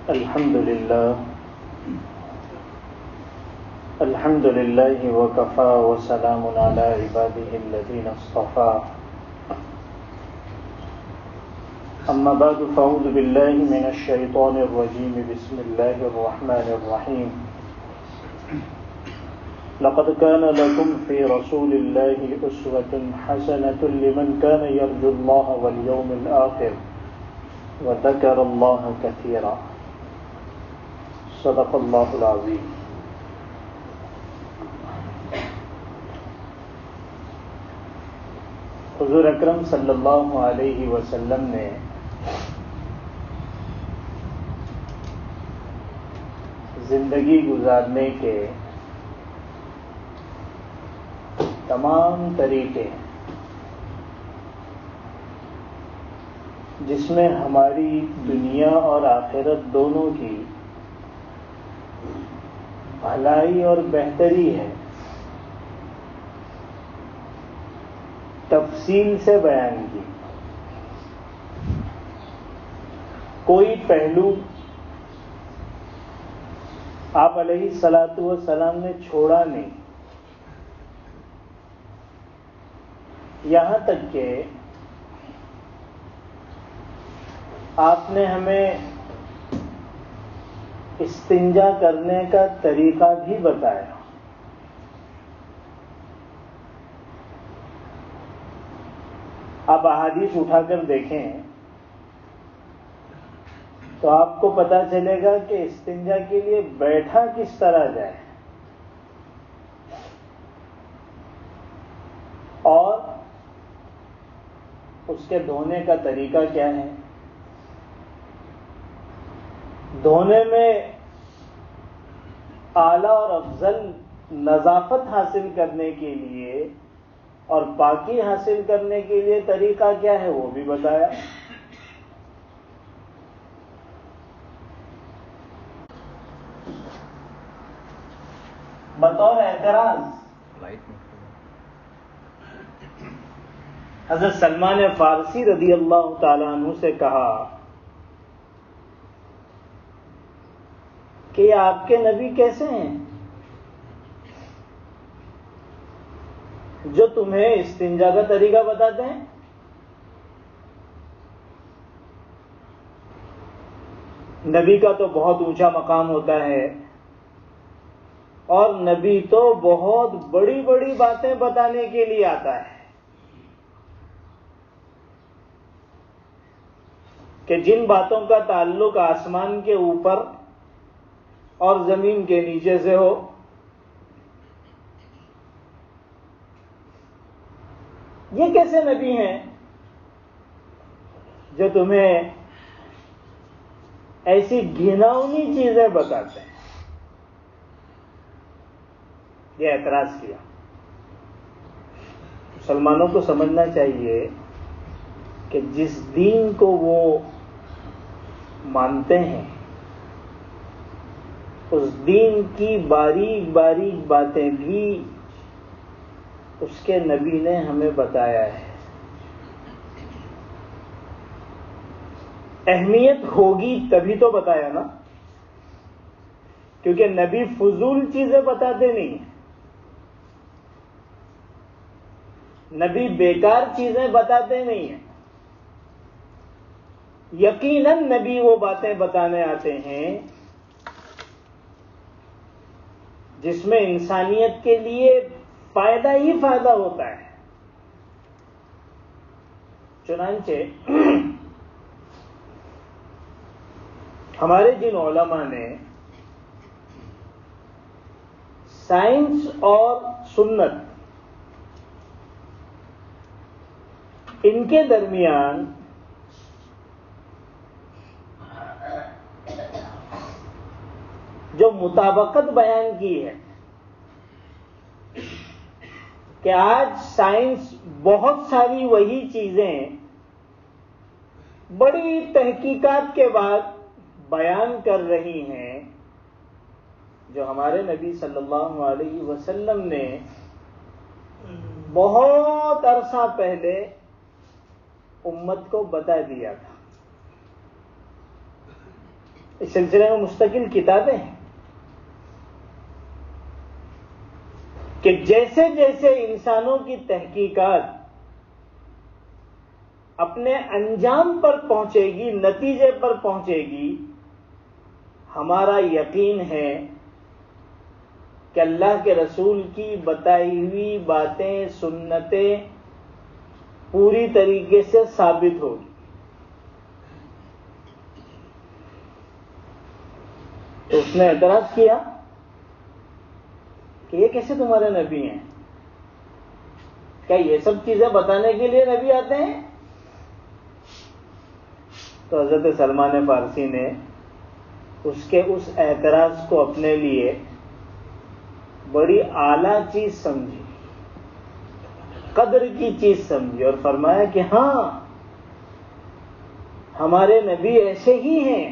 الحمد لله وكفى وسلام على عباده الذين اصطفى أما بعد فأعوذ بالله من الشيطان الرجيم بسم الله الرحمن الرحيم لقد كان لكم في رسول الله أسوة حسنة لمن كان يرجو الله واليوم الآخر وذكر الله كثيرا صدق اللہ العظیم۔ حضور اکرم صلی اللہ علیہ وسلم نے زندگی گزارنے کے تمام طریقے جس میں ہماری دنیا اور آخرت دونوں کی بھلائی اور بہتری ہے، تفصیل سے بیان کی۔ کوئی پہلو آپ علیہ الصلاۃ والسلام نے چھوڑا نہیں، یہاں تک کہ آپ نے ہمیں استنجا کرنے کا طریقہ بھی بتایا۔ آپ احادیث اٹھا کر دیکھیں تو آپ کو پتہ چلے گا کہ استنجا کے لیے بیٹھا کس طرح جائے اور اس کے دھونے کا طریقہ کیا ہے۔ دھونے میں اعلیٰ اور افضل نظافت حاصل کرنے کے لیے اور پاکی حاصل کرنے کے لیے طریقہ کیا ہے وہ بھی بتایا۔ بطور اعتراض حضرت سلمان فارسی رضی اللہ تعالیٰ عنہ سے کہا کہ آپ کے نبی کیسے ہیں جو تمہیں استنجا کا طریقہ بتاتے ہیں؟ نبی کا تو بہت اونچا مقام ہوتا ہے اور نبی تو بہت بڑی بڑی باتیں بتانے کے لیے آتا ہے کہ جن باتوں کا تعلق آسمان کے اوپر اور زمین کے نیچے سے ہو۔ یہ کیسے نبی ہیں جو تمہیں ایسی گھناؤنی چیزیں بتاتے ہیں؟ یہ اعتراض کیا۔ مسلمانوں کو سمجھنا چاہیے کہ جس دین کو وہ مانتے ہیں اس دین کی باریک باریک باتیں بھی اس کے نبی نے ہمیں بتایا ہے۔ اہمیت ہوگی تبھی تو بتایا نا، کیونکہ نبی فضول چیزیں بتاتے نہیں ہیں، نبی بیکار چیزیں بتاتے نہیں ہیں۔ یقیناً نبی وہ باتیں بتانے آتے ہیں جس میں انسانیت کے لیے فائدہ ہی فائدہ ہوتا ہے۔ چنانچہ ہمارے جن علماء نے سائنس اور سنت ان کے درمیان جو مطابقت بیان کی ہے کہ آج سائنس بہت ساری وہی چیزیں بڑی تحقیقات کے بعد بیان کر رہی ہیں جو ہمارے نبی صلی اللہ علیہ وسلم نے بہت عرصہ پہلے امت کو بتا دیا تھا۔ اس سلسلے میں مستقل کتابیں ہیں کہ جیسے جیسے انسانوں کی تحقیقات اپنے انجام پر پہنچے گی، نتیجے پر پہنچے گی، ہمارا یقین ہے کہ اللہ کے رسول کی بتائی ہوئی باتیں، سنتیں پوری طریقے سے ثابت ہوگی۔ تو اس نے اعتراض کیا کہ یہ کیسے تمہارے نبی ہیں؟ کیا یہ سب چیزیں بتانے کے لیے نبی آتے ہیں؟ تو حضرت سلمان فارسی نے اس کے اس اعتراض کو اپنے لیے بڑی اعلیٰ چیز سمجھی، قدر کی چیز سمجھی، اور فرمایا کہ ہاں، ہمارے نبی ایسے ہی ہیں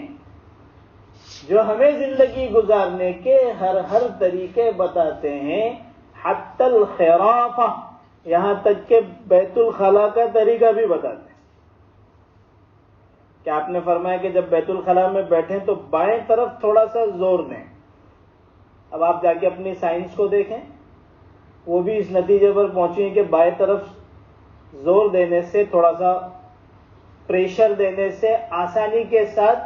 جو ہمیں زندگی گزارنے کے ہر طریقے بتاتے ہیں، حتی الخرافہ، یہاں تک کہ بیت الخلاء کا طریقہ بھی بتاتے ہیں۔ کہ آپ نے فرمایا کہ جب بیت الخلاء میں بیٹھیں تو بائیں طرف تھوڑا سا زور دیں۔ اب آپ جا کے اپنی سائنس کو دیکھیں، وہ بھی اس نتیجے پر پہنچی ہیں کہ بائیں طرف زور دینے سے، تھوڑا سا پریشر دینے سے آسانی کے ساتھ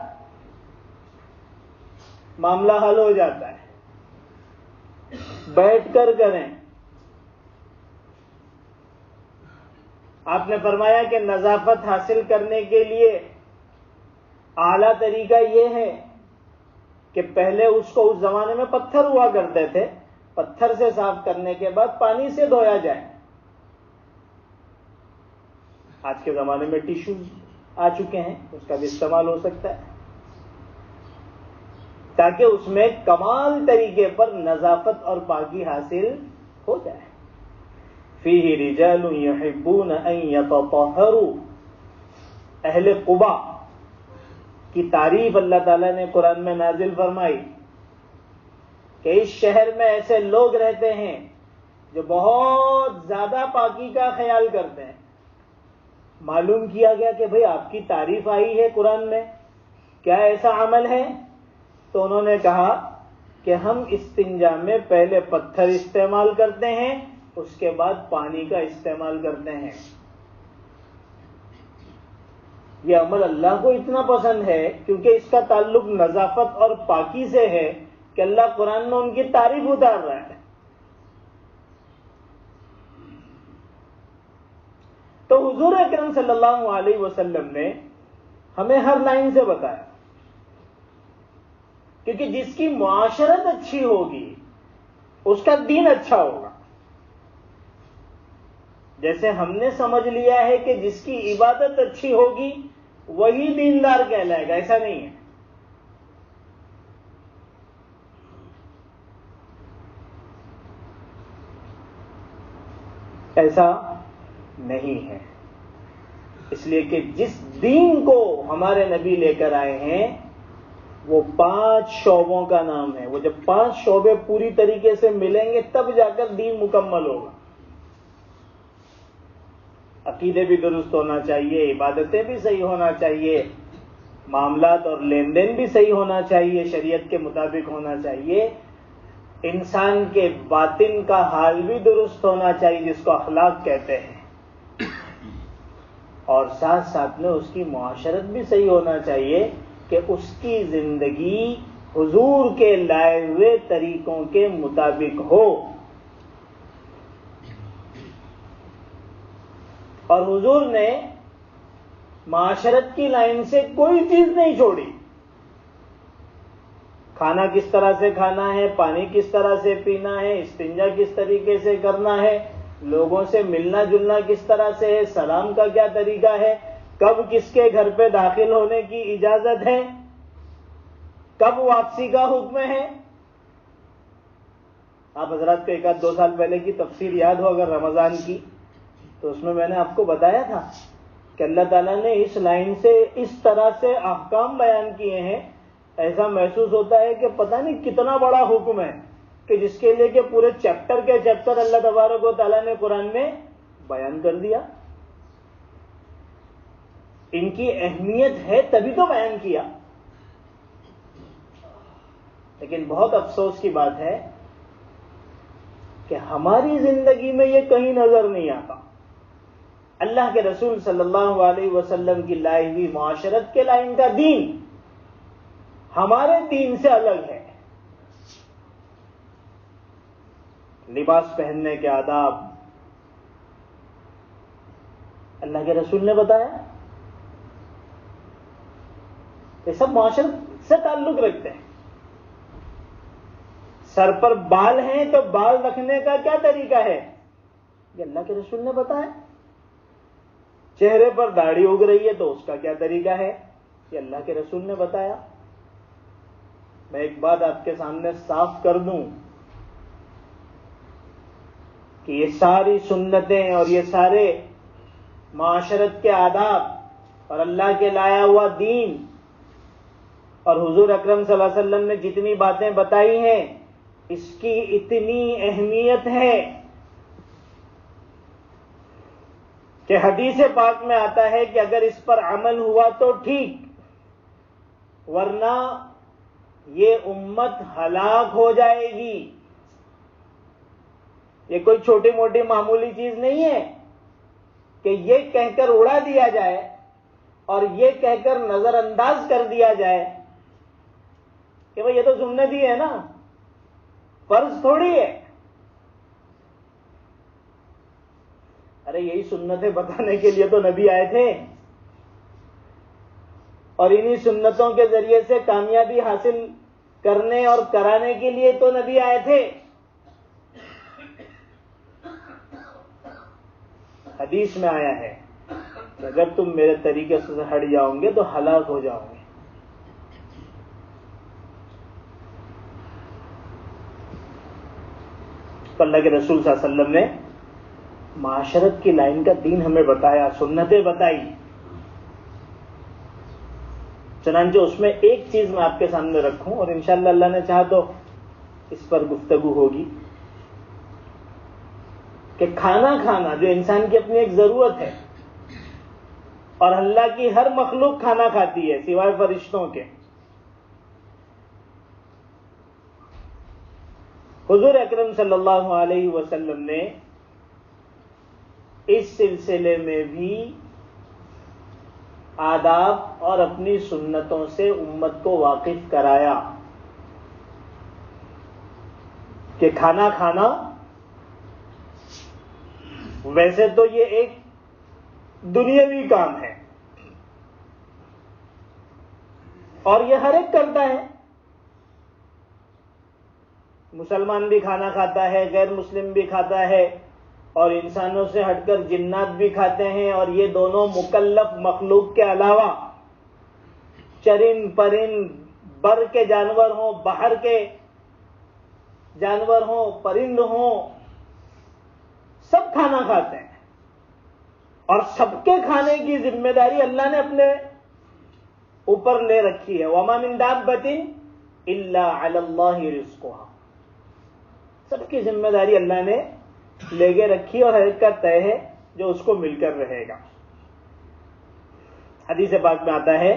معاملہ حل ہو جاتا ہے۔ بیٹھ کر کریں۔ آپ نے فرمایا کہ نظافت حاصل کرنے کے لیے اعلیٰ طریقہ یہ ہے کہ پہلے اس کو، اس زمانے میں پتھر ہوا کرتے تھے، پتھر سے صاف کرنے کے بعد پانی سے دھویا جائے۔ آج کے زمانے میں ٹیشو آ چکے ہیں، اس کا بھی استعمال ہو سکتا ہے، تاکہ اس میں کمال طریقے پر نظافت اور پاکی حاصل ہو جائے۔ فیہ رجال یحبون ان یتطہروا، اہل قباء کی تعریف اللہ تعالیٰ نے قرآن میں نازل فرمائی کہ اس شہر میں ایسے لوگ رہتے ہیں جو بہت زیادہ پاکی کا خیال کرتے ہیں۔ معلوم کیا گیا کہ بھئی آپ کی تعریف آئی ہے قرآن میں، کیا ایسا عمل ہے؟ تو انہوں نے کہا کہ ہم استنجا میں پہلے پتھر استعمال کرتے ہیں، اس کے بعد پانی کا استعمال کرتے ہیں۔ یہ عمل اللہ کو اتنا پسند ہے کیونکہ اس کا تعلق نظافت اور پاکی سے ہے کہ اللہ قرآن میں ان کی تعریف اتار رہا ہے۔ تو حضور اکرم صلی اللہ علیہ وسلم نے ہمیں ہر لائن سے بتایا، کیونکہ جس کی معاشرت اچھی ہوگی اس کا دین اچھا ہوگا۔ جیسے ہم نے سمجھ لیا ہے کہ جس کی عبادت اچھی ہوگی وہی دیندار کہلائے گا، ایسا نہیں ہے۔ ایسا نہیں ہے، اس لیے کہ جس دین کو ہمارے نبی لے کر آئے ہیں وہ 5 شعبوں کا نام ہے۔ وہ جب 5 شعبے پوری طریقے سے ملیں گے تب جا کر دین مکمل ہوگا۔ عقیدے بھی درست ہونا چاہیے، عبادتیں بھی صحیح ہونا چاہیے، معاملات اور لین دین بھی صحیح ہونا چاہیے، شریعت کے مطابق ہونا چاہیے، انسان کے باطن کا حال بھی درست ہونا چاہیے جس کو اخلاق کہتے ہیں، اور ساتھ ساتھ میں اس کی معاشرت بھی صحیح ہونا چاہیے کہ اس کی زندگی حضور کے لائے ہوئے طریقوں کے مطابق ہو۔ اور حضور نے معاشرت کی لائن سے کوئی چیز نہیں چھوڑی۔ کھانا کس طرح سے کھانا ہے، پانی کس طرح سے پینا ہے، استنجا کس طریقے سے کرنا ہے، لوگوں سے ملنا جلنا کس طرح سے ہے، سلام کا کیا طریقہ ہے، کب کس کے گھر پہ داخل ہونے کی اجازت ہے، کب واپسی کا حکم ہے۔ آپ حضرات کو 1-2 سال پہلے کی تفسیر یاد ہو اگر رمضان کی، تو اس میں میں نے آپ کو بتایا تھا کہ اللہ تعالیٰ نے اس لائن سے اس طرح سے احکام بیان کیے ہیں، ایسا محسوس ہوتا ہے کہ پتہ نہیں کتنا بڑا حکم ہے کہ جس کے لیے کہ پورے چیپٹر کے چیپٹر اللہ تبارک و تعالیٰ نے قرآن میں بیان کر دیا۔ ان کی اہمیت ہے تبھی تو بیان کیا۔ لیکن بہت افسوس کی بات ہے کہ ہماری زندگی میں یہ کہیں نظر نہیں آتا. اللہ کے رسول صلی اللہ علیہ وسلم کی لائی ہوئی معاشرت کے لائن کا دین ہمارے دین سے الگ ہے. لباس پہننے کے آداب اللہ کے رسول نے بتایا. یہ سب معاشرت سے تعلق رکھتے ہیں. سر پر بال ہیں تو بال رکھنے کا کیا طریقہ ہے یہ اللہ کے رسول نے بتایا. چہرے پر داڑھی اگ رہی ہے تو اس کا کیا طریقہ ہے یہ اللہ کے رسول نے بتایا. میں ایک بات آپ کے سامنے صاف کر دوں کہ یہ ساری سنتیں اور یہ سارے معاشرت کے آداب اور اللہ کے لایا ہوا دین اور حضور اکرم صلی اللہ علیہ وسلم نے جتنی باتیں بتائی ہیں اس کی اتنی اہمیت ہے کہ حدیث پاک میں آتا ہے کہ اگر اس پر عمل ہوا تو ٹھیک، ورنہ یہ امت ہلاک ہو جائے گی. یہ کوئی چھوٹی موٹی معمولی چیز نہیں ہے کہ یہ کہہ کر اڑا دیا جائے اور یہ کہہ کر نظر انداز کر دیا جائے کہ بھئی یہ تو سنت ہی ہے نا، فرض تھوڑی ہے. ارے یہی سنتیں بتانے کے لیے تو نبی آئے تھے اور انہی سنتوں کے ذریعے سے کامیابی حاصل کرنے اور کرانے کے لیے تو نبی آئے تھے. حدیث میں آیا ہے کہ اگر تم میرے طریقے سے ہٹ جاؤ گے تو ہلاک ہو جاؤ گے. تو اللہ کے رسول صلی اللہ علیہ وسلم نے معاشرت کی لائن کا دین ہمیں بتایا، سنتیں بتائی. چنانچہ اس میں ایک چیز میں آپ کے سامنے رکھوں اور انشاءاللہ اللہ نے چاہا تو اس پر گفتگو ہوگی کہ کھانا کھانا جو انسان کی اپنی ایک ضرورت ہے اور اللہ کی ہر مخلوق کھانا کھاتی ہے سوائے فرشتوں کے. حضور اکرم صلی اللہ علیہ وسلم نے اس سلسلے میں بھی آداب اور اپنی سنتوں سے امت کو واقف کرایا کہ کھانا کھانا ویسے تو یہ ایک دنیاوی کام ہے اور یہ ہر ایک کرتا ہے. مسلمان بھی کھانا کھاتا ہے، غیر مسلم بھی کھاتا ہے اور انسانوں سے ہٹ کر جنات بھی کھاتے ہیں، اور یہ دونوں مکلف مخلوق کے علاوہ چرند پرند، بر کے جانور ہوں، باہر کے جانور ہوں، پرند ہوں، سب کھانا کھاتے ہیں اور سب کے کھانے کی ذمہ داری اللہ نے اپنے اوپر لے رکھی ہے. وَمَا مِن دَابَّةٍ إِلَّا عَلَى اللَّهِ رِزْقُهَا. سب کی ذمہ داری اللہ نے لے کے رکھی اور ہر ایک کا طے ہے جو اس کو مل کر رہے گا. حدیث پاک میں آتا ہے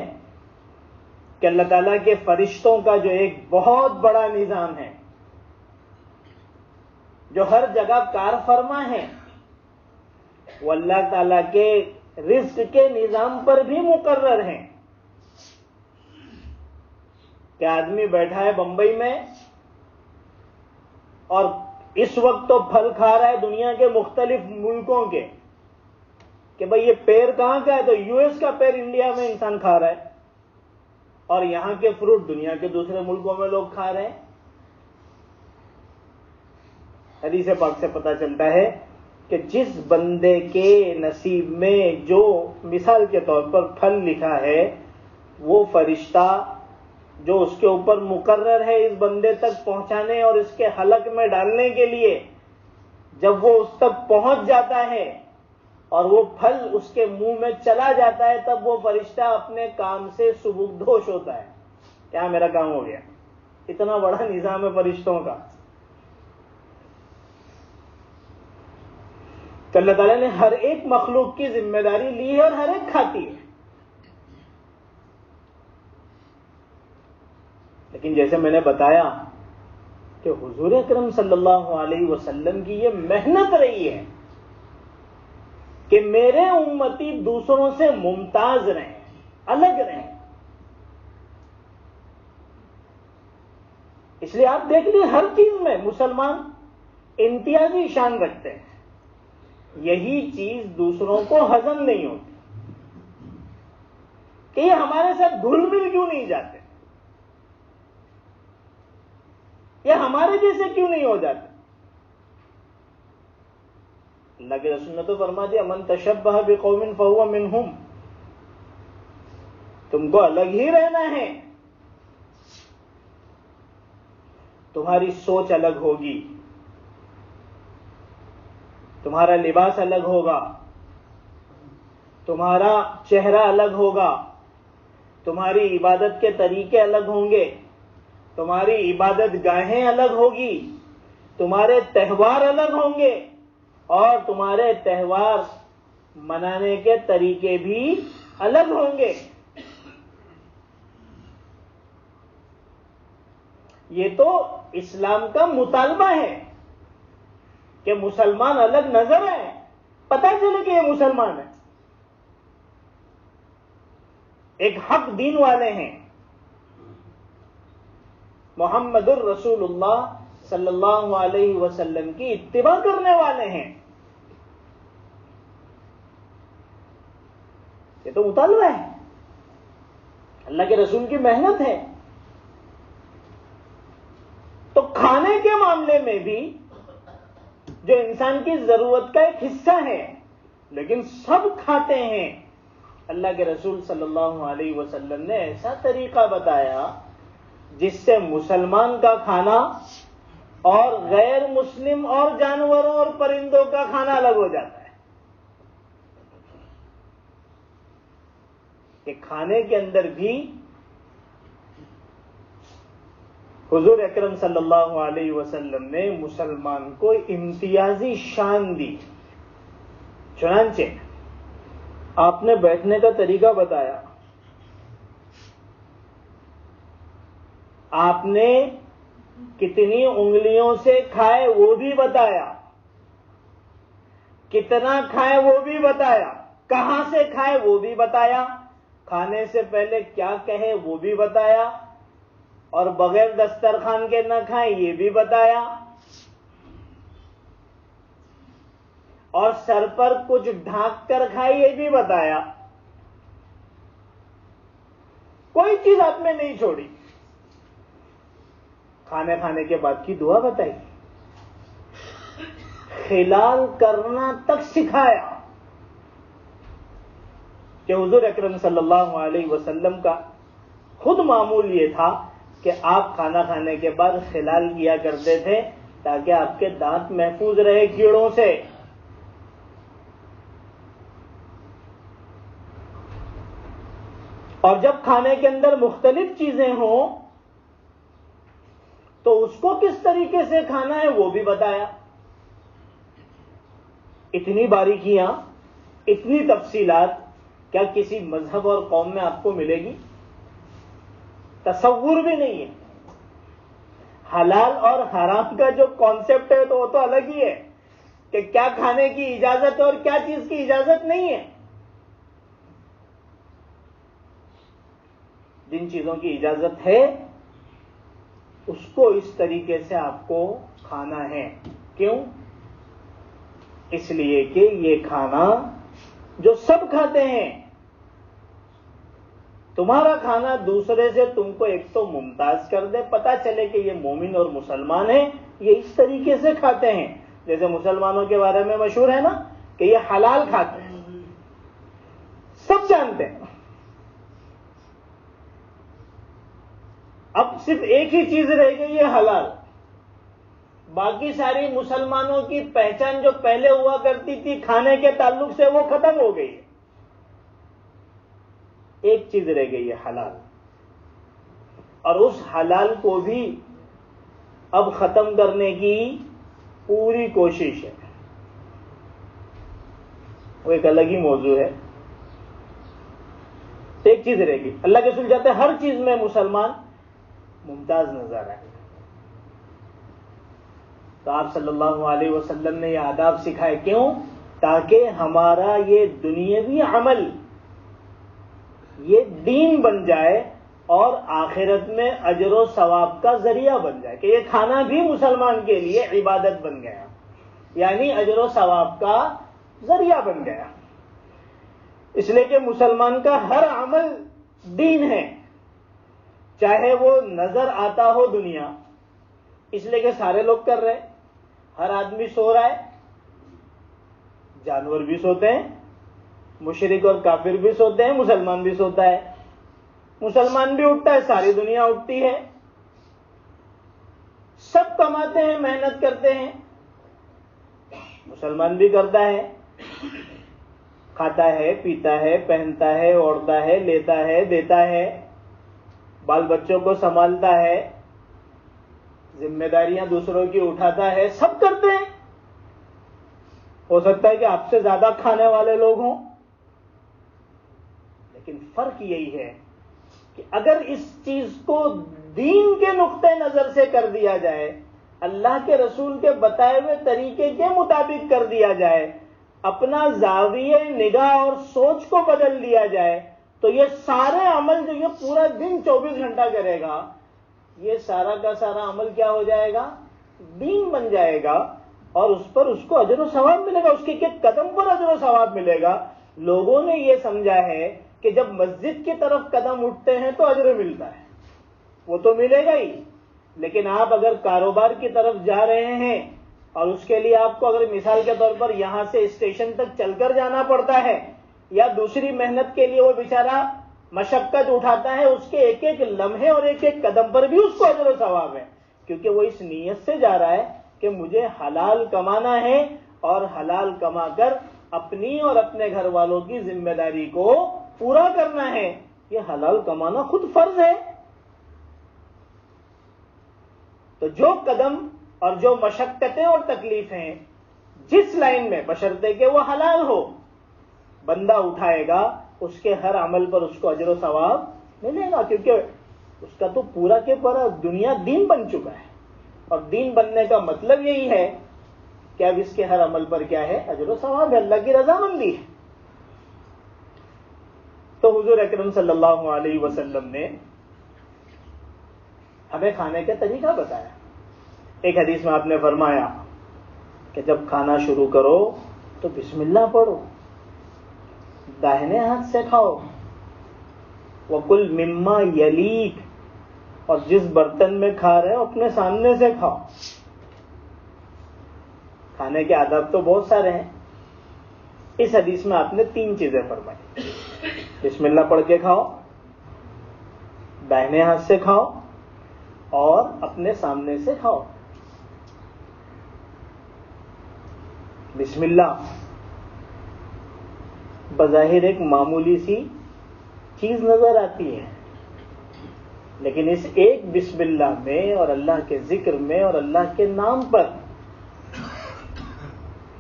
کہ اللہ تعالیٰ کے فرشتوں کا جو ایک بہت بڑا نظام ہے جو ہر جگہ کار فرما ہے، وہ اللہ تعالیٰ کے رزق کے نظام پر بھی مقرر ہیں. کہ آدمی بیٹھا ہے بمبئی میں اور اس وقت تو پھل کھا رہا ہے دنیا کے مختلف ملکوں کے، کہ بھئی یہ پیر کہاں کا ہے تو یو ایس کا پیر انڈیا میں انسان کھا رہا ہے اور یہاں کے فروٹ دنیا کے دوسرے ملکوں میں لوگ کھا رہے ہیں. حدیث پاک سے پتہ چلتا ہے کہ جس بندے کے نصیب میں جو مثال کے طور پر پھل لکھا ہے، وہ فرشتہ جو اس کے اوپر مقرر ہے اس بندے تک پہنچانے اور اس کے حلق میں ڈالنے کے لیے، جب وہ اس تک پہنچ جاتا ہے اور وہ پھل اس کے منہ میں چلا جاتا ہے، تب وہ فرشتہ اپنے کام سے سبکدوش ہوتا ہے. کیا میرا کام ہو گیا؟ اتنا بڑا نظام ہے فرشتوں کا. تو اللہ تعالیٰ نے ہر ایک مخلوق کی ذمہ داری لی ہے اور ہر ایک کھاتی ہے. لیکن جیسے میں نے بتایا کہ حضور اکرم صلی اللہ علیہ وسلم کی یہ محنت رہی ہے کہ میرے امتی دوسروں سے ممتاز رہیں، الگ رہیں. اس لیے آپ دیکھ لیں ہر چیز میں مسلمان امتیازی شان رکھتے ہیں. یہی چیز دوسروں کو ہضم نہیں ہوتی کہ یہ ہمارے ساتھ گھل مل کیوں نہیں جاتے، یہ ہمارے جیسے کیوں نہیں ہو جاتے. اللہ کے رسول نے تو فرما دیا من تشبہ بقوم فہو منہم، تم کو الگ ہی رہنا ہے. تمہاری سوچ الگ ہوگی، تمہارا لباس الگ ہوگا، تمہارا چہرہ الگ ہوگا، تمہاری عبادت کے طریقے الگ ہوں گے، تمہاری عبادت گاہیں الگ ہوگی، تمہارے تہوار الگ ہوں گے، اور تمہارے تہوار منانے کے طریقے بھی الگ ہوں گے. یہ تو اسلام کا مطالبہ ہے کہ مسلمان الگ نظر آئے، پتہ چلے کہ یہ مسلمان ہے، ایک حق دین والے ہیں، محمد الرسول اللہ صلی اللہ علیہ وسلم کی اتباع کرنے والے ہیں. یہ تو مطالبہ ہے، اللہ کے رسول کی محنت ہے. تو کھانے کے معاملے میں بھی جو انسان کی ضرورت کا ایک حصہ ہے لیکن سب کھاتے ہیں، اللہ کے رسول صلی اللہ علیہ وسلم نے ایسا طریقہ بتایا جس سے مسلمان کا کھانا اور غیر مسلم اور جانوروں اور پرندوں کا کھانا الگ ہو جاتا ہے. کہ کھانے کے اندر بھی حضور اکرم صلی اللہ علیہ وسلم نے مسلمان کو امتیازی شان دی. چنانچہ آپ نے بیٹھنے کا طریقہ بتایا، آپ نے کتنی انگلیوں سے کھائے وہ بھی بتایا، کتنا کھائے وہ بھی بتایا، کہاں سے کھائے وہ بھی بتایا، کھانے سے پہلے کیا کہے وہ بھی بتایا، اور بغیر دسترخوان کے نہ کھائیں یہ بھی بتایا، اور سر پر کچھ ڈھانک کر کھائے یہ بھی بتایا. کوئی چیز آپ نے نہیں چھوڑی. کھانے کے بعد کی دعا بتائی، خلال کرنا تک سکھایا کہ حضور اکرم صلی اللہ علیہ وسلم کا خود معمول یہ تھا کہ آپ کھانا کھانے کے بعد خلال کیا کرتے تھے تاکہ آپ کے دانت محفوظ رہے کیڑوں سے. اور جب کھانے کے اندر مختلف چیزیں ہوں تو اس کو کس طریقے سے کھانا ہے وہ بھی بتایا. اتنی باریکیاں، اتنی تفصیلات کیا کسی مذہب اور قوم میں آپ کو ملے گی؟ تصور بھی نہیں ہے. حلال اور حرام کا جو کانسیپٹ ہے تو وہ تو الگ ہی ہے کہ کیا کھانے کی اجازت ہے اور کیا چیز کی اجازت نہیں ہے. جن چیزوں کی اجازت ہے اس کو اس طریقے سے آپ کو کھانا ہے. کیوں؟ اس لیے کہ یہ کھانا جو سب کھاتے ہیں، تمہارا کھانا دوسرے سے تم کو ایک تو ممتاز کر دے، پتا چلے کہ یہ مومن اور مسلمان ہیں، یہ اس طریقے سے کھاتے ہیں. جیسے مسلمانوں کے بارے میں مشہور ہے نا کہ یہ حلال کھاتے ہیں، سب جانتے ہیں. اب صرف ایک ہی چیز رہ گئی ہے حلال، باقی ساری مسلمانوں کی پہچان جو پہلے ہوا کرتی تھی کھانے کے تعلق سے وہ ختم ہو گئی. ایک چیز رہ گئی ہے حلال، اور اس حلال کو بھی اب ختم کرنے کی پوری کوشش ہے. وہ ایک الگ ہی موضوع ہے. ایک چیز رہ گئی. اللہ کے رسول چاہتے ہیں ہر چیز میں مسلمان ممتاز نظر آئے. تو آپ صلی اللہ علیہ وسلم نے یہ آداب سکھائے. کیوں؟ تاکہ ہمارا یہ دنیاوی عمل یہ دین بن جائے اور آخرت میں اجر و ثواب کا ذریعہ بن جائے. کہ یہ کھانا بھی مسلمان کے لیے عبادت بن گیا، یعنی اجر و ثواب کا ذریعہ بن گیا. اس لیے کہ مسلمان کا ہر عمل دین ہے، چاہے وہ نظر آتا ہو دنیا، اس لیے کہ سارے لوگ کر رہے ہیں. ہر آدمی سو رہا ہے، جانور بھی سوتے ہیں، مشرک اور کافر بھی سوتے ہیں، مسلمان بھی سوتا ہے. مسلمان بھی اٹھتا ہے، ساری دنیا اٹھتی ہے. سب کماتے ہیں، محنت کرتے ہیں. مسلمان بھی کرتا ہے، کھاتا ہے، پیتا ہے، پہنتا ہے، اوڑھتا ہے، لیتا ہے، دیتا ہے، بال بچوں کو سنبھالتا ہے، ذمہ داریاں دوسروں کی اٹھاتا ہے. سب کرتے ہیں. ہو سکتا ہے کہ آپ سے زیادہ کھانے والے لوگ ہوں، لیکن فرق یہی ہے کہ اگر اس چیز کو دین کے نقطۂ نظر سے کر دیا جائے، اللہ کے رسول کے بتائے ہوئے طریقے کے مطابق کر دیا جائے، اپنا زاویہ نگاہ اور سوچ کو بدل دیا جائے، تو یہ سارے عمل جو یہ پورا دن 24 گھنٹہ کرے گا، یہ سارا کا سارا عمل کیا ہو جائے گا؟ دین بن جائے گا. اور اس پر اس کو اجر و ثواب ملے گا، اس کے قدم پر اجر و ثواب ملے گا. لوگوں نے یہ سمجھا ہے کہ جب مسجد کی طرف قدم اٹھتے ہیں تو اجر ملتا ہے، وہ تو ملے گا ہی. لیکن آپ اگر کاروبار کی طرف جا رہے ہیں اور اس کے لیے آپ کو اگر مثال کے طور پر یہاں سے اسٹیشن تک چل کر جانا پڑتا ہے، یا دوسری محنت کے لیے وہ بیچارہ مشقت اٹھاتا ہے، اس کے ایک ایک لمحے اور ایک ایک قدم پر بھی اس کو اجر و ثواب ہے. کیونکہ وہ اس نیت سے جا رہا ہے کہ مجھے حلال کمانا ہے اور حلال کما کر اپنی اور اپنے گھر والوں کی ذمہ داری کو پورا کرنا ہے. یہ حلال کمانا خود فرض ہے. تو جو قدم اور جو مشقتیں اور تکلیفیں جس لائن میں بشرطے کہ وہ حلال ہو بندہ اٹھائے گا، اس کے ہر عمل پر اس کو اجر و ثواب ملے گا. کیونکہ اس کا تو پورا کے پورا دنیا دین بن چکا ہے، اور دین بننے کا مطلب یہی ہے کہ اب اس کے ہر عمل پر کیا ہے؟ اجر و ثواب ہے، اللہ کی رضامندی ہے. تو حضور اکرم صلی اللہ علیہ وسلم نے ہمیں کھانے کا طریقہ بتایا. ایک حدیث میں آپ نے فرمایا کہ جب کھانا شروع کرو تو بسم اللہ پڑھو، داہنے ہاتھ سے کھاؤ، وَكُلْ مِمَّا يَلِيكَ، اور جس برتن میں کھا رہے ہو اپنے سامنے سے کھاؤ. کھانے کے آداب تو بہت سارے ہیں. اس حدیث میں آپ نے 3 چیزیں فرمائی. بسم اللہ پڑھ کے کھاؤ، داہنے ہاتھ سے کھاؤ، اور اپنے سامنے سے کھاؤ. بسم اللہ بظاہر ایک معمولی سی چیز نظر آتی ہے، لیکن اس ایک بسم اللہ میں اور اللہ کے ذکر میں اور اللہ کے نام پر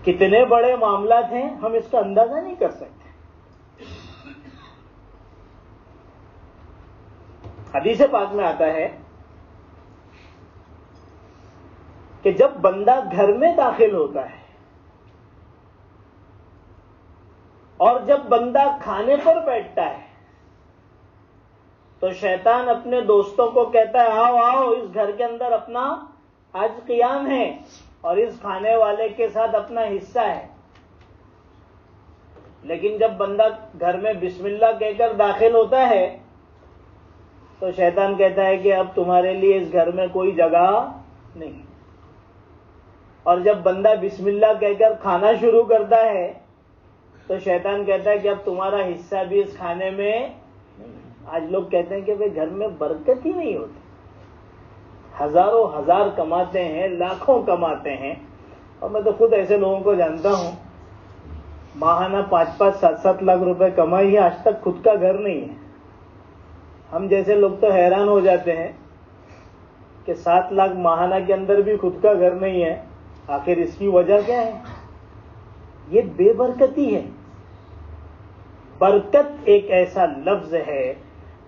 کتنے بڑے معاملات ہیں ہم اس کا اندازہ نہیں کر سکتے. حدیث پاک میں آتا ہے کہ جب بندہ گھر میں داخل ہوتا ہے اور جب بندہ کھانے پر بیٹھتا ہے تو شیطان اپنے دوستوں کو کہتا ہے آؤ آؤ اس گھر کے اندر اپنا آج قیام ہے اور اس کھانے والے کے ساتھ اپنا حصہ ہے. لیکن جب بندہ گھر میں بسم اللہ کہہ کر داخل ہوتا ہے تو شیطان کہتا ہے کہ اب تمہارے لیے اس گھر میں کوئی جگہ نہیں. اور جب بندہ بسم اللہ کہہ کر کھانا شروع کرتا ہے تو شیطان کہتا ہے کہ اب تمہارا حصہ بھی اس کھانے میں نہیں. آج لوگ کہتے ہیں کہ بھئی گھر میں برکت ہی نہیں ہوتی. ہزاروں ہزار کماتے ہیں، لاکھوں کماتے ہیں، اور میں تو خود ایسے لوگوں کو جانتا ہوں ماہانہ 5-5 7-7 لاکھ روپے کمائی ہے، آج تک خود کا گھر نہیں ہے. ہم جیسے لوگ تو حیران ہو جاتے ہیں کہ 7 لاکھ ماہانہ کے اندر بھی خود کا گھر نہیں ہے. آخر اس کی وجہ کیا ہے؟ یہ بے برکتی ہے. برکت ایک ایسا لفظ ہے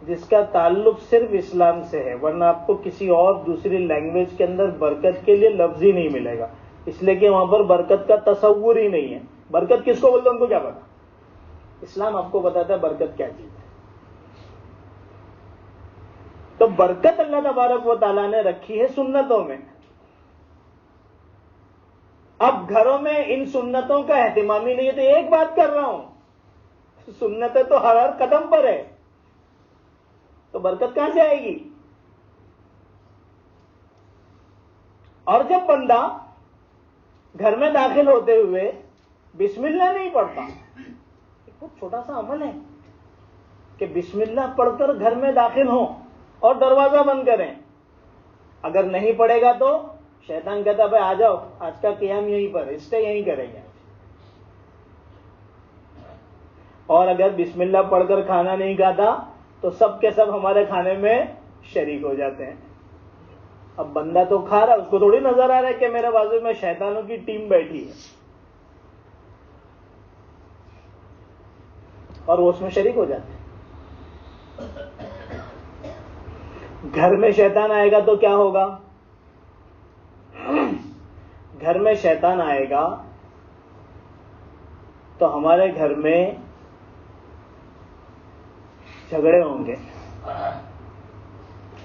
جس کا تعلق صرف اسلام سے ہے، ورنہ آپ کو کسی اور دوسری لینگویج کے اندر برکت کے لیے لفظ ہی نہیں ملے گا، اس لیے کہ وہاں پر برکت کا تصور ہی نہیں ہے۔ برکت کس کو بولتے ہیں ان کو کیا پتا؟ اسلام آپ کو بتاتا ہے برکت کیا چیز ہے۔ تو برکت اللہ تبارک و تعالیٰ نے رکھی ہے سنتوں میں۔ اب گھروں میں ان سنتوں کا اہتمام ہی نہیں ہے، تو ایک بات کر رہا ہوں، سنتیں تو ہر قدم پر ہے، تو برکت کہاں سے آئے گی؟ اور جب بندہ گھر میں داخل ہوتے ہوئے بسم اللہ نہیں پڑھتا، ایک بہت چھوٹا سا عمل ہے کہ بسم اللہ پڑھ کر گھر میں داخل ہوں اور دروازہ بند کریں، اگر نہیں پڑھے گا تو شیطان کہتا بھائی آ جاؤ، آج کا قیام یہیں پر، اسٹے یہیں کریں گے۔ اور اگر بسم اللہ پڑھ کر کھانا نہیں کھاتا تو سب کے سب ہمارے کھانے میں شریک ہو جاتے ہیں۔ اب بندہ تو کھا رہا ہے، اس کو تھوڑی نظر آ رہا ہے کہ میرے بازو میں شیطانوں کی ٹیم بیٹھی ہے اور وہ اس میں شریک ہو جاتے ہیں۔ گھر میں شیطان آئے گا تو کیا ہوگا؟ گھر میں شیطان آئے گا تو ہمارے گھر میں جھگڑے ہوں گے،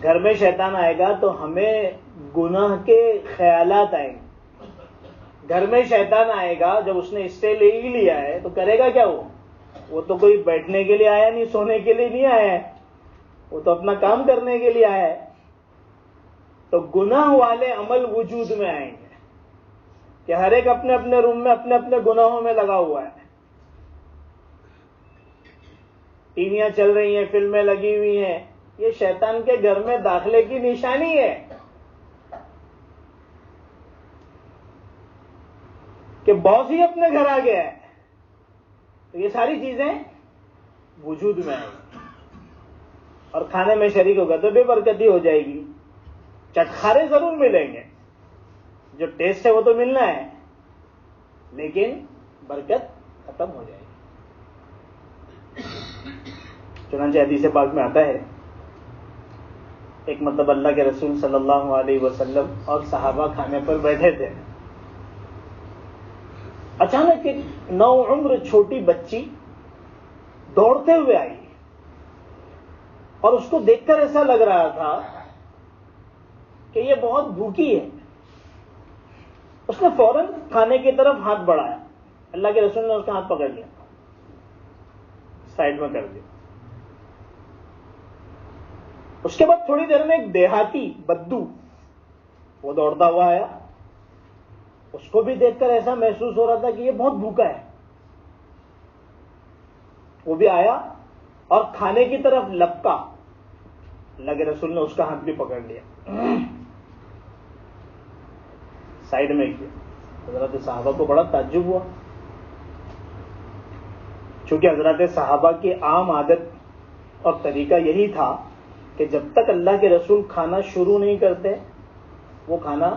گھر میں شیطان آئے گا تو ہمیں گناہ کے خیالات آئیں گے، گھر میں شیطان آئے گا جب اس نے اسٹے لے ہی لیا ہے تو کرے گا کیا؟ وہ تو کوئی بیٹھنے کے لیے آیا نہیں، سونے کے لیے نہیں آیا ہے، وہ تو اپنا کام کرنے کے لیے آیا ہے۔ تو گناہ والے عمل وجود میں آئیں گے کہ ہر ایک اپنے اپنے روم میں اپنے اپنے گناہوں میں لگا ہوا ہے، ٹی ویاں چل رہی ہیں، فلمیں لگی ہوئی ہیں، یہ شیطان کے گھر میں داخلے کی نشانی ہے کہ باس ہی اپنے گھر آ گیا ہے۔ تو یہ ساری چیزیں وجود میں آئیں گی اور کھانے میں شریک ہوگا تو بے برکتی ہو جائے گی۔ چٹخارے ضرور ملیں گے، جو ٹیسٹ ہے وہ تو ملنا ہے، لیکن برکت ختم ہو جائے گی۔ چنانچہ حدیث پاک میں آتا ہے، ایک مرتبہ اللہ کے رسول صلی اللہ علیہ وسلم اور صحابہ کھانے پر بیٹھے تھے، اچانک ایک نوعمر چھوٹی بچی دوڑتے ہوئے آئی اور اس کو دیکھ کر ایسا لگ رہا تھا کہ یہ بہت بھوکی ہے۔ اس نے فوراً کھانے کی طرف ہاتھ بڑھایا، اللہ کے رسول نے اس کا ہاتھ پکڑ لیا، سائڈ میں کر دیا۔ اس کے بعد تھوڑی دیر میں ایک دیہاتی بدو وہ دوڑتا ہوا آیا، اس کو بھی دیکھ کر ایسا محسوس ہو رہا تھا کہ یہ بہت بھوکا ہے، وہ بھی آیا اور کھانے کی طرف لپکا، اللہ کے رسول نے اس کا ہاتھ بھی پکڑ لیا، سائڈ میں کیا۔ حضرات صحابہ کو بڑا تعجب ہوا، چونکہ حضرات صحابہ کی عام عادت اور طریقہ یہی تھا کہ جب تک اللہ کے رسول کھانا شروع نہیں کرتے وہ کھانا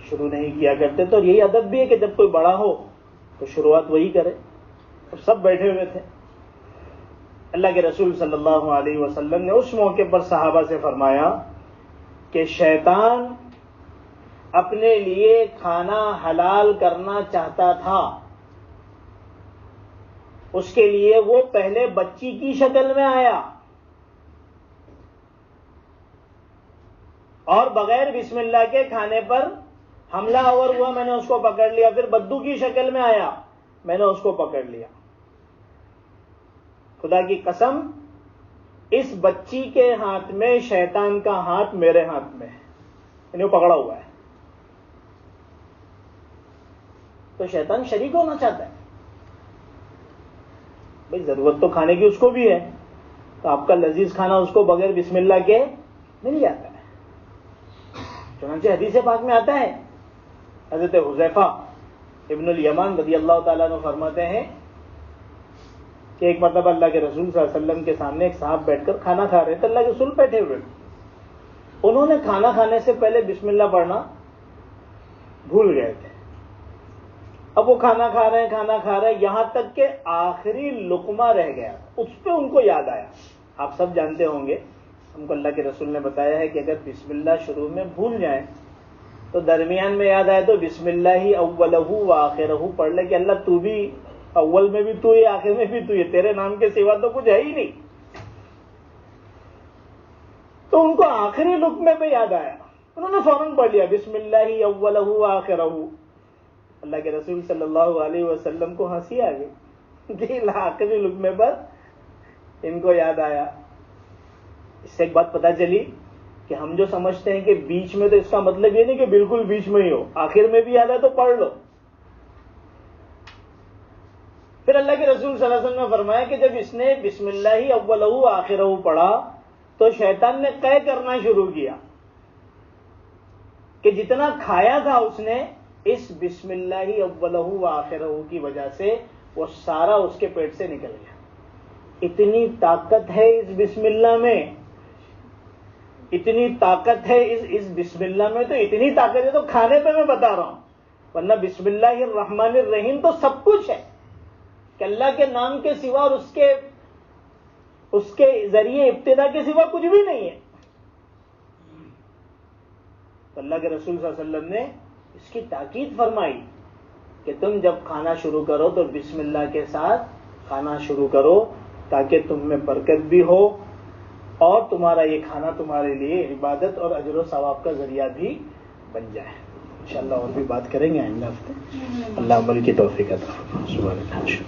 شروع نہیں کیا کرتے تھے، اور یہی ادب بھی ہے کہ جب کوئی بڑا ہو تو شروعات وہی کرے۔ اور سب بیٹھے ہوئے تھے، اللہ کے رسول صلی اللہ علیہ وسلم نے اس موقع پر صحابہ سے فرمایا کہ شیطان اپنے لیے کھانا حلال کرنا چاہتا تھا، اس کے لیے وہ پہلے بچی کی شکل میں آیا اور بغیر بسم اللہ کے کھانے پر حملہ آور ہوا، میں نے اس کو پکڑ لیا، پھر بدو کی شکل میں آیا، میں نے اس کو پکڑ لیا۔ خدا کی قسم اس بچی کے ہاتھ میں شیطان کا ہاتھ میرے ہاتھ میں ہے، یعنی وہ پکڑا ہوا ہے۔ تو شیطان شریک ہونا چاہتا ہے، بھئی ضرورت تو کھانے کی اس کو بھی ہے، تو آپ کا لذیذ کھانا اس کو بغیر بسم اللہ کے مل جاتا ہے۔ چنانچہ حدیث پاک میں آتا ہے، حضرت حذیفہ ابن الیمان رضی اللہ تعالیٰ عنہ فرماتے ہیں کہ ایک مرتبہ اللہ کے رسول صلی اللہ علیہ وسلم کے سامنے ایک صاحب بیٹھ کر کھانا کھا رہے تھے، اللہ کے رسول بیٹھے ہوئے، انہوں نے کھانا کھانے سے پہلے بسم اللہ پڑھنا بھول گئے تھے۔ اب وہ کھانا کھا رہے ہیں، یہاں تک کہ آخری لقمہ رہ گیا، اس پہ ان کو یاد آیا آپ سب جانتے ہوں گے، ہم کو اللہ کے رسول نے بتایا ہے کہ اگر بسم اللہ شروع میں بھول جائیں تو درمیان میں یاد آئے تو بسم اللہ ہی اولہ و آخرہ پڑھ لے کہ اللہ تو بھی اول میں بھی تو ہی، آخر میں بھی تو ہی، تیرے نام کے سوا تو کچھ ہے ہی نہیں. تو ان کو آخری لقمے پہ یاد آیا، انہوں نے فوراً پڑھ لیا بسم اللہ ہی اولہ و آخرہ. اللہ کے رسول صلی اللہ علیہ وسلم کو ہنسی آ گئی کہ آخری لقمے پر ان کو یاد آیا. اس سے ایک بات پتہ چلی کہ ہم جو سمجھتے ہیں کہ بیچ میں، تو اس کا مطلب یہ نہیں کہ بالکل بیچ میں ہی ہو، آخر میں بھی یاد ہے تو پڑھ لو. پھر اللہ کے رسول صلی اللہ علیہ وسلم نے فرمایا کہ جب اس نے بسم اللہ اولہ آخرہ پڑھا تو شیطان نے قے کرنا شروع کیا کہ جتنا کھایا تھا اس نے اس بسم اللہ اولہ آخرہ کی وجہ سے وہ سارا اس کے پیٹ سے نکل گیا. اتنی طاقت ہے اس بسم اللہ میں، اتنی طاقت ہے اس بسم اللہ میں، تو اتنی طاقت ہے تو کھانے پہ میں بتا رہا ہوں، ورنہ بسم اللہ الرحمن الرحیم تو سب کچھ ہے کہ اللہ کے نام کے سوا اور اس کے ذریعے ابتدا کے سوا کچھ بھی نہیں ہے. تو اللہ کے رسول صلی اللہ علیہ وسلم نے اس کی تاکید فرمائی کہ تم جب کھانا شروع کرو تو بسم اللہ کے ساتھ کھانا شروع کرو تاکہ تم میں برکت بھی ہو اور تمہارا یہ کھانا تمہارے لیے عبادت اور اجر و ثواب کا ذریعہ بھی بن جائے. انشاءاللہ اور بھی بات کریں گے آئندہ ہفتے. اللہ عمل کی توفیق عطا فرمائے. سبحان اللہ.